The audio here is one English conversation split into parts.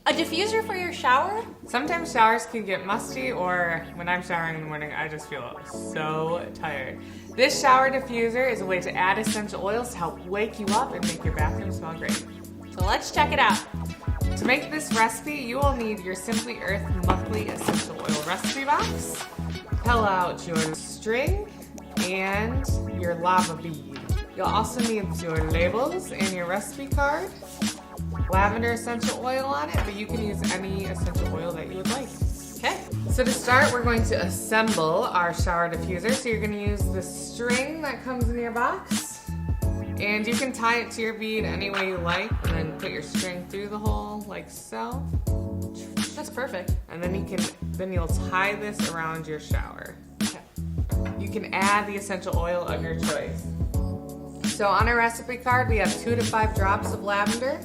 A diffuser for your shower? Sometimes showers can get musty, or when I'm showering in the morning, I just feel so tired. This shower diffuser is a way to add essential oils to help wake you up and make your bathroom smell great. So let's check it out. To make this recipe, you will need your Simply Earth monthly essential oil recipe box. Pull out your string and your lava bead. You'll also need your labels and your recipe card. Lavender essential oil on it, but you can use any essential oil that you would like. Okay. So to start, we're going to assemble our shower diffuser. So you're going to use the string that comes in your box, and you can tie it to your bead any way you like, and then put your string through the hole like so. That's perfect. And then you'll tie this around your shower. Okay. You can add the essential oil of your choice. So on our recipe card, we have 2 to 5 drops of lavender.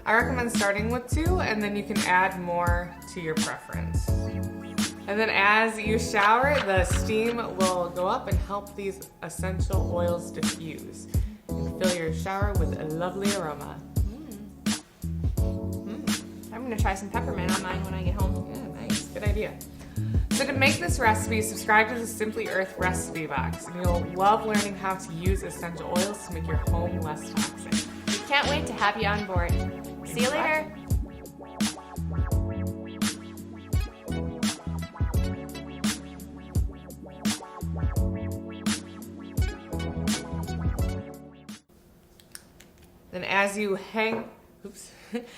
I recommend starting with 2, and then you can add more to your preference. And then as you shower, the steam will go up and help these essential oils diffuse and fill your shower with a lovely aroma. I'm gonna try some peppermint on mine when I get home. Yeah, nice. Good idea. So to make this recipe, subscribe to the Simply Earth recipe box, and you'll love learning how to use essential oils to make your home less toxic. We can't wait to have you on board. See you later. Then as you